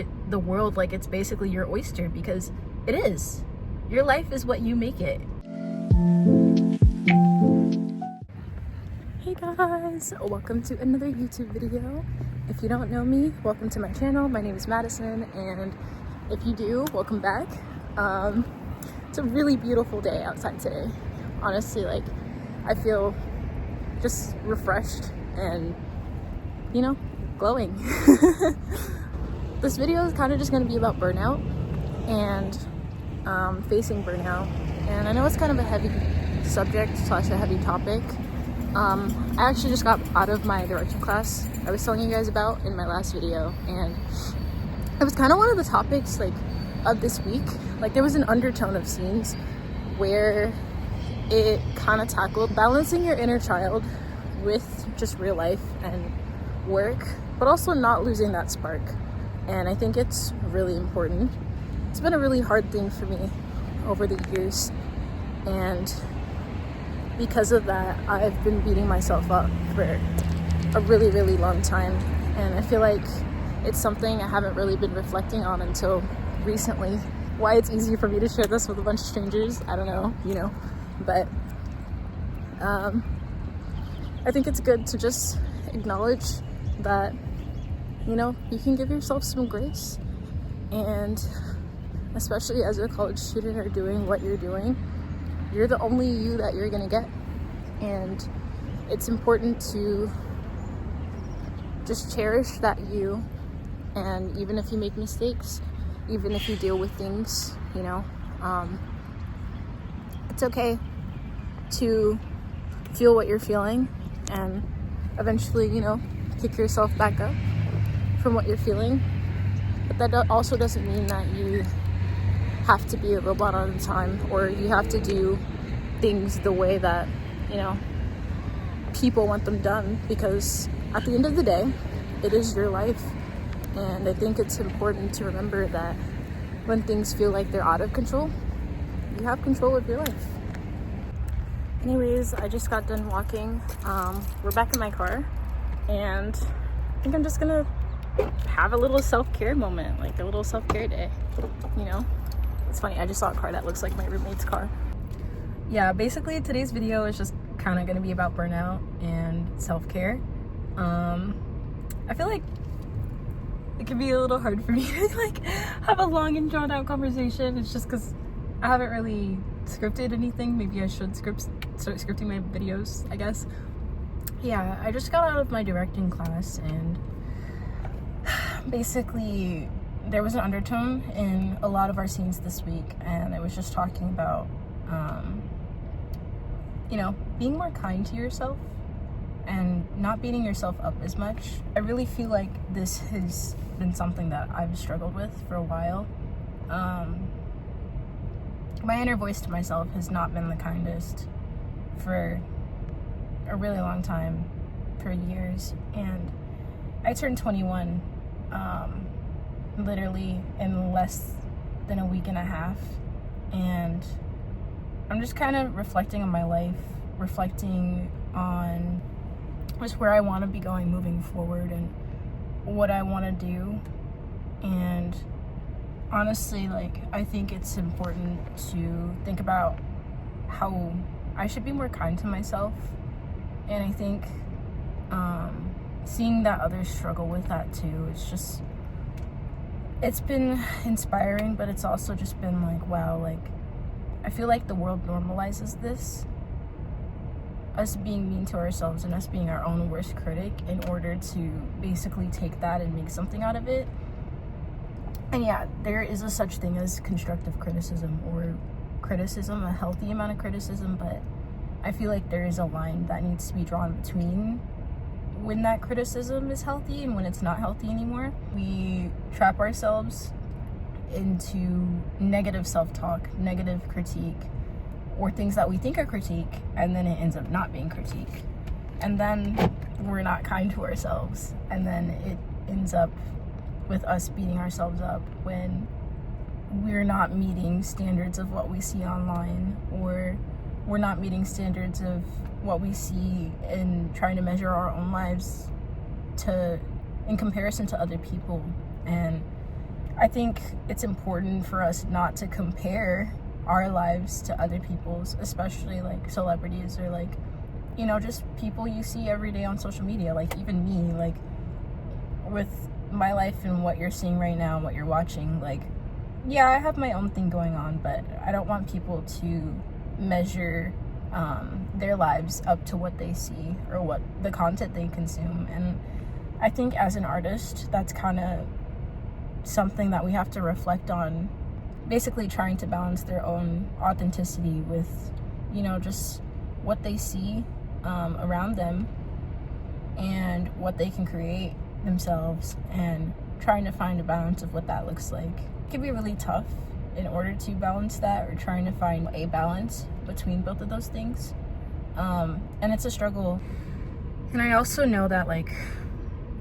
the world like it's basically your oyster, because it is. Your life is what you make it. Hey guys, welcome to another YouTube video. If you don't know me, welcome to my channel. My name is Madison, and if you do, welcome back. It's a really beautiful day outside today. Honestly, like, I feel just refreshed and, you know, glowing. This video is kind of just going to be about burnout and facing burnout. And I know it's kind of a heavy subject / a heavy topic. I actually just got out of my direction class I was telling you guys about in my last video, and it was kind of one of the topics like of this week. Like, there was an undertone of scenes where it kind of tackled balancing your inner child with just real life and work, but also not losing that spark. And I think it's really important. It's been a really hard thing for me over the years, and because of that, I've been beating myself up for a really, really long time. And I feel like it's something I haven't really been reflecting on until recently. Why it's easy for me to share this with a bunch of strangers, I don't know, you know. But I think it's good to just acknowledge that, you know, you can give yourself some grace. And especially as a college student or doing what you're doing, you're the only you that you're gonna get. And it's important to just cherish that you. And even if you make mistakes, even if you deal with things, you know, it's okay to feel what you're feeling and eventually, you know, pick yourself back up from what you're feeling. But that also doesn't mean that you have to be a robot all the time, or you have to do things the way that, you know, people want them done, because at the end of the day, it is your life. And I think it's important to remember that when things feel like they're out of control, you have control of your life. Anyways, I just got done walking. We're back in my car, and I think I'm just gonna have a little self-care moment, like a little self-care day, you know. It's funny, I just saw a car that looks like my roommate's car. Yeah, basically today's video is just kind of going to be about burnout and self-care. I feel like it can be a little hard for me to like have a long and drawn out conversation. It's just because I haven't really scripted anything. Maybe I should start scripting my videos, I guess. Yeah, I just got out of my directing class, and basically there was an undertone in a lot of our scenes this week, and it was just talking about you know, being more kind to yourself and not beating yourself up as much. I really feel like this has been something that I've struggled with for a while. My inner voice to myself has not been the kindest for a really long time, for years. And I turned 21 literally in less than a week and a half, and I'm just kind of reflecting on my life, reflecting on just where I want to be going moving forward and what I want to do. And honestly, like, I think it's important to think about how I should be more kind to myself. And I think seeing that others struggle with that too, it's been inspiring, but it's also just been like, wow, like, I feel like the world normalizes this, us being mean to ourselves and us being our own worst critic, in order to basically take that and make something out of it. And yeah, there is a such thing as constructive criticism, or criticism, a healthy amount of criticism, but I feel like there is a line that needs to be drawn between when that criticism is healthy and when it's not healthy anymore. We trap ourselves into negative self-talk, negative critique, or things that we think are critique, and then it ends up not being critique. And then we're not kind to ourselves, and then it ends up with us beating ourselves up when we're not meeting standards of what we see online, or we're not meeting standards of what we see in trying to measure our own lives in comparison to other people. And I think it's important for us not to compare our lives to other people's, especially like celebrities or like, you know, just people you see every day on social media. Like even me, like with my life and what you're seeing right now and what you're watching, like, yeah, I have my own thing going on, but I don't want people to measure their lives up to what they see or what the content they consume. And I think as an artist, that's kind of something that we have to reflect on, basically trying to balance their own authenticity with, you know, just what they see around them and what they can create themselves, and trying to find a balance of what that looks like. It can be really tough in order to balance that, or trying to find a balance between both of those things, and it's a struggle. And I also know that like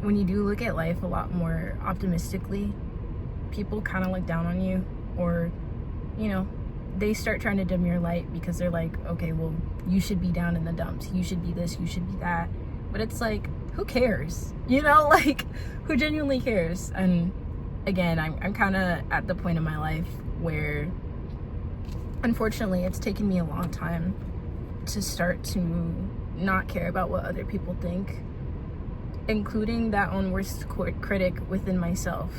when you do look at life a lot more optimistically, people kind of look down on you, or, you know, they start trying to dim your light because they're like, okay, well, you should be down in the dumps, you should be this, you should be that. But it's like, who cares? You know, like, who genuinely cares? And again, I'm kind of at the point in my life where, unfortunately, it's taken me a long time to start to not care about what other people think, including that own worst critic within myself.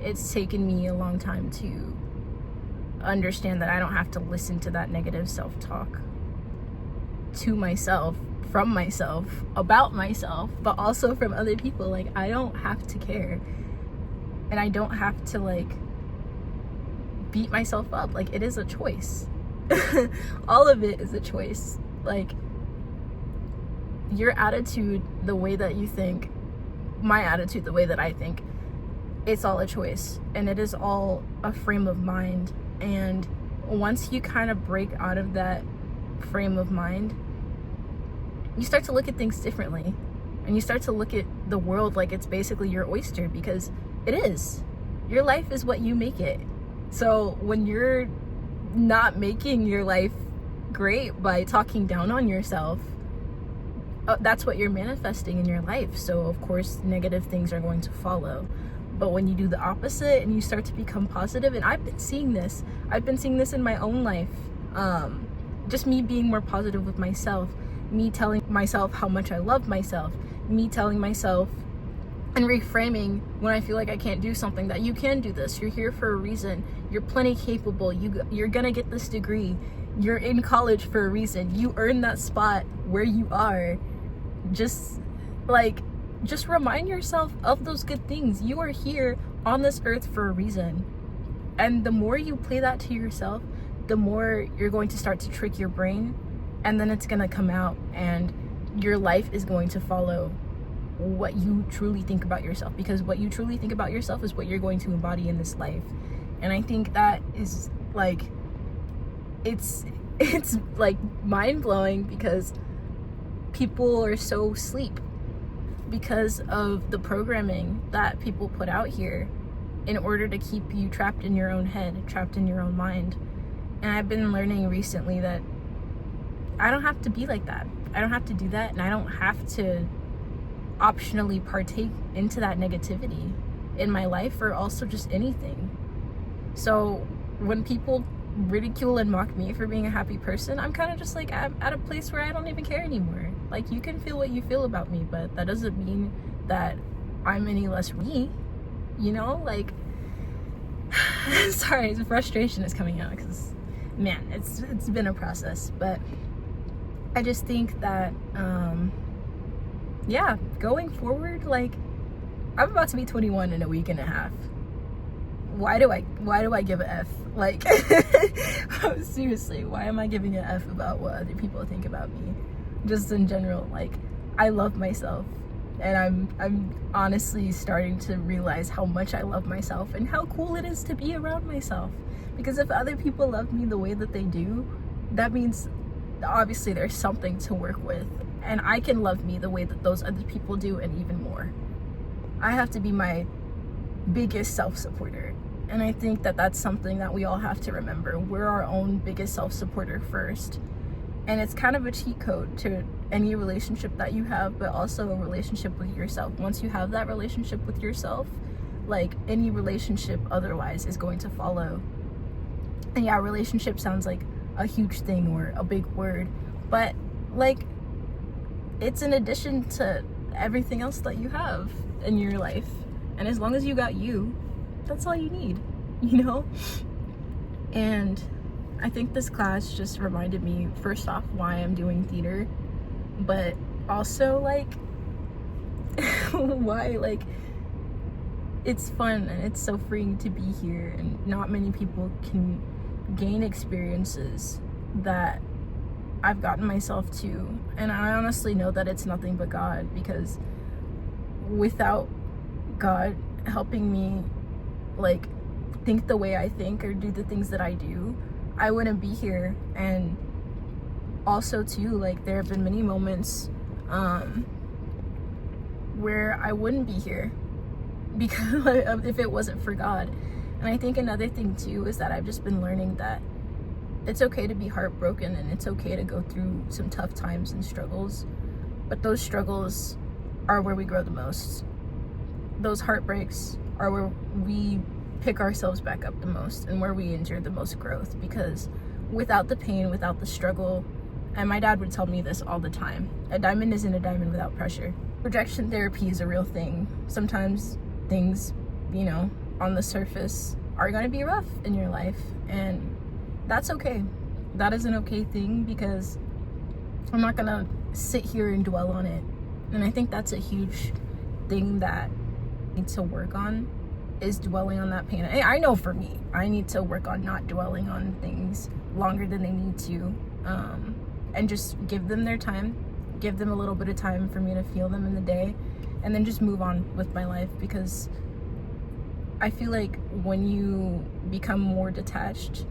It's taken me a long time to understand that I don't have to listen to that negative self-talk to myself, from myself, about myself, but also from other people. Like, I don't have to care, and I don't have to like beat myself up. Like, it is a choice. All of it is a choice. Like, your attitude, the way that you think, my attitude, the way that I think, it's all a choice, and it is all a frame of mind. And once you kind of break out of that frame of mind, you start to look at things differently, and you start to look at the world like it's basically your oyster, because it is. Your life is what you make it. So when you're not making your life great by talking down on yourself, that's what you're manifesting in your life. So of course negative things are going to follow. But when you do the opposite and you start to become positive, and I've been seeing this in my own life, just me being more positive with myself, me telling myself how much I love myself, me telling myself and reframing when I feel like I can't do something, that you can do this, you're here for a reason, you're plenty capable, you're gonna get this degree, you're in college for a reason, you earned that spot where you are. Just remind yourself of those good things. You are here on this earth for a reason. And the more you play that to yourself, the more you're going to start to trick your brain, and then it's going to come out, and your life is going to follow what you truly think about yourself, because what you truly think about yourself is what you're going to embody in this life. And I think that is like, it's like mind-blowing, because people are so asleep because of the programming that people put out here in order to keep you trapped in your own head, trapped in your own mind. And I've been learning recently that I don't have to be like that. I don't have to do that, and I don't have to optionally partake into that negativity in my life, or also just anything. So when people ridicule and mock me for being a happy person, I'm kind of just like, I'm at a place where I don't even care anymore. Like, you can feel what you feel about me, but that doesn't mean that I'm any less me, you know? Like, sorry, the frustration is coming out because, man, it's been a process. But I just think that yeah, going forward, like, I'm about to be 21 in a week and a half. Why do I give a F? Like, seriously, why am I giving a F about what other people think about me? Just in general, like, I love myself, and I'm honestly starting to realize how much I love myself and how cool it is to be around myself. Because if other people love me the way that they do, that means obviously there's something to work with, and I can love me the way that those other people do, and even more. I have to be my biggest self-supporter, and I think that that's something that we all have to remember. We're our own biggest self-supporter first, and it's kind of a cheat code to any relationship that you have, but also a relationship with yourself. Once you have that relationship with yourself, like any relationship otherwise is going to follow. And yeah, relationship sounds like a huge thing or a big word, but like it's in addition to everything else that you have in your life. And as long as you got you, that's all you need, you know? And I think this class just reminded me, first off, why I'm doing theater, but also like why like it's fun and it's so freeing to be here, and not many people can gain experiences that I've gotten myself to. And I honestly know that it's nothing but God, because without God helping me like think the way I think or do the things that I do, I wouldn't be here. And also too, like there have been many moments where I wouldn't be here because if it wasn't for God. And I think another thing too is that I've just been learning that it's okay to be heartbroken, and it's okay to go through some tough times and struggles, but those struggles are where we grow the most. Those heartbreaks are where we pick ourselves back up the most, and where we endure the most growth, because without the pain, without the struggle, and my dad would tell me this all the time, a diamond isn't a diamond without pressure. Rejection therapy is a real thing. Sometimes things, you know, on the surface are going to be rough in your life, and that's okay. That is an okay thing, because I'm not going to sit here and dwell on it. And I think that's a huge thing that I need to work on, is dwelling on that pain. I know for me, I need to work on not dwelling on things longer than they need to, and just give them their time, give them a little bit of time for me to feel them in the day, and then just move on with my life. Because I feel like when you become more detached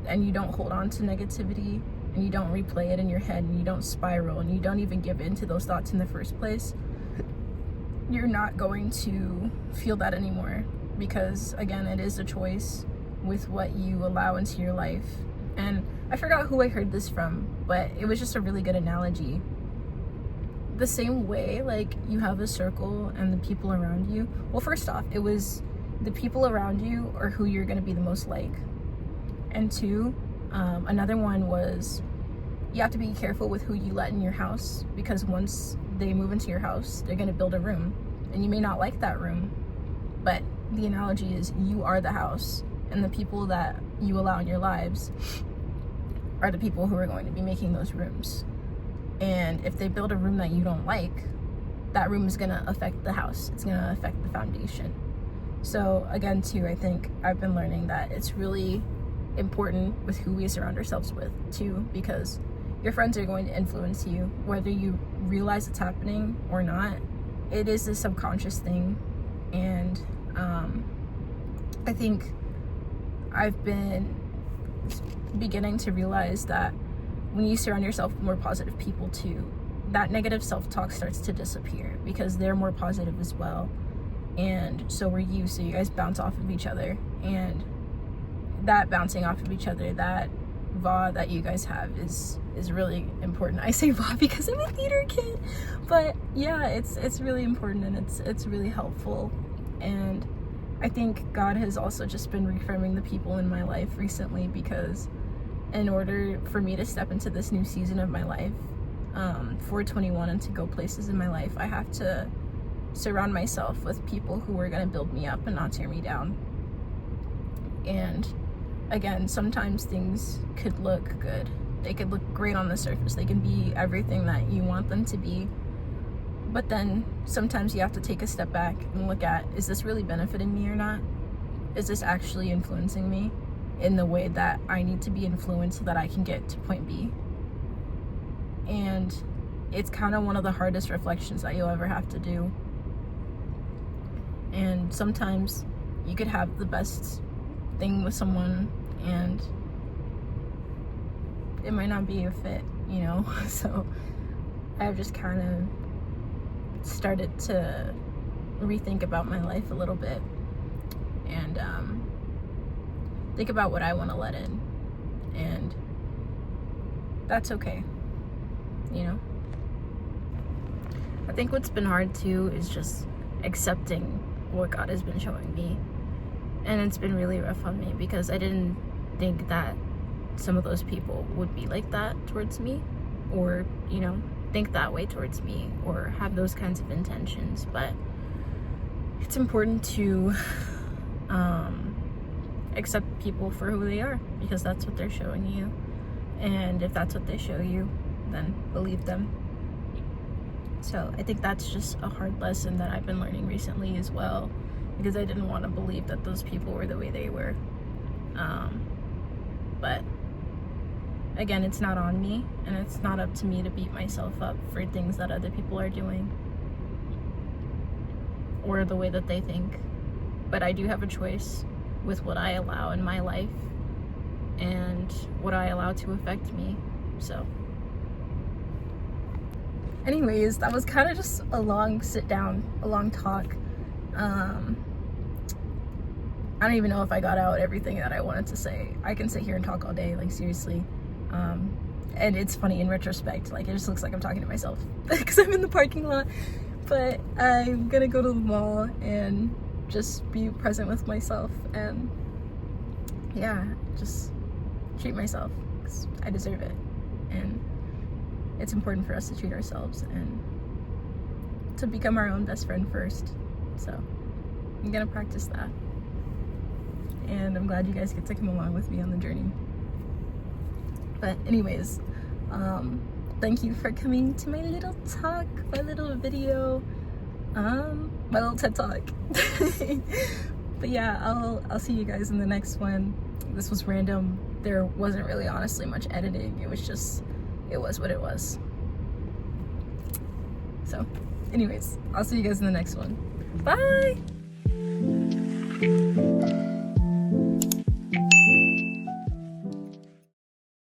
and you don't hold on to negativity, and you don't replay it in your head, and you don't spiral, and you don't even give in to those thoughts in the first place, you're not going to feel that anymore. Because again, it is a choice with what you allow into your life. And I forgot who I heard this from, but it was just a really good analogy. The same way, like, you have a circle and the people around you, well, first off, it was the people around you are who you're going to be the most like. And two, another one was, you have to be careful with who you let in your house, because once they move into your house, they're going to build a room, and you may not like that room, but the analogy is you are the house, and the people that you allow in your lives are the people who are going to be making those rooms. And if they build a room that you don't like, that room is going to affect the house. It's going to affect the foundation. So again, too, I think I've been learning that it's really important with who we surround ourselves with too, because your friends are going to influence you, whether you realize it's happening or not. It is a subconscious thing. And I think I've been beginning to realize that when you surround yourself with more positive people too, that negative self-talk starts to disappear, because they're more positive as well, and so are you. So you guys bounce off of each other, and that bouncing off of each other, that VA that you guys have is really important. I say VA because I'm a theater kid, but yeah, it's really important, and it's really helpful. And I think God has also just been reframing the people in my life recently, because in order for me to step into this new season of my life, for 21, and to go places in my life, I have to surround myself with people who are going to build me up and not tear me down. And again, sometimes things could look good. They could look great on the surface. They can be everything that you want them to be. But then sometimes you have to take a step back and look at, is this really benefiting me or not? Is this actually influencing me in the way that I need to be influenced so that I can get to point B? And it's kind of one of the hardest reflections that you'll ever have to do. And sometimes you could have the best thing with someone and it might not be a fit, you know? So I've just kind of started to rethink about my life a little bit, and think about what I want to let in, and that's okay, you know? I think what's been hard too is just accepting what God has been showing me. And it's been really rough on me because I didn't think that some of those people would be like that towards me, or, you know, think that way towards me, or have those kinds of intentions. But it's important to accept people for who they are, because that's what they're showing you. And if that's what they show you, then believe them. So I think that's just a hard lesson that I've been learning recently as well, because I didn't want to believe that those people were the way they were. But again, it's not on me, and it's not up to me to beat myself up for things that other people are doing or the way that they think. But I do have a choice with what I allow in my life and what I allow to affect me. So anyways, that was kind of just a long sit down, a long talk. I don't even know if I got out everything that I wanted to say. I can sit here and talk all day, like seriously. And it's funny in retrospect, like it just looks like I'm talking to myself because I'm in the parking lot. But I'm gonna go to the mall and just be present with myself, and yeah, just treat myself because I deserve it. And it's important for us to treat ourselves and to become our own best friend first. So I'm gonna practice that, and I'm glad you guys get to come along with me on the journey. But anyways, thank you for coming to my little talk, my little video, my little TED talk. But yeah, I'll see you guys in the next one. This was random. There wasn't really honestly much editing. It was what it was. So anyways, I'll see you guys in the next one. Bye.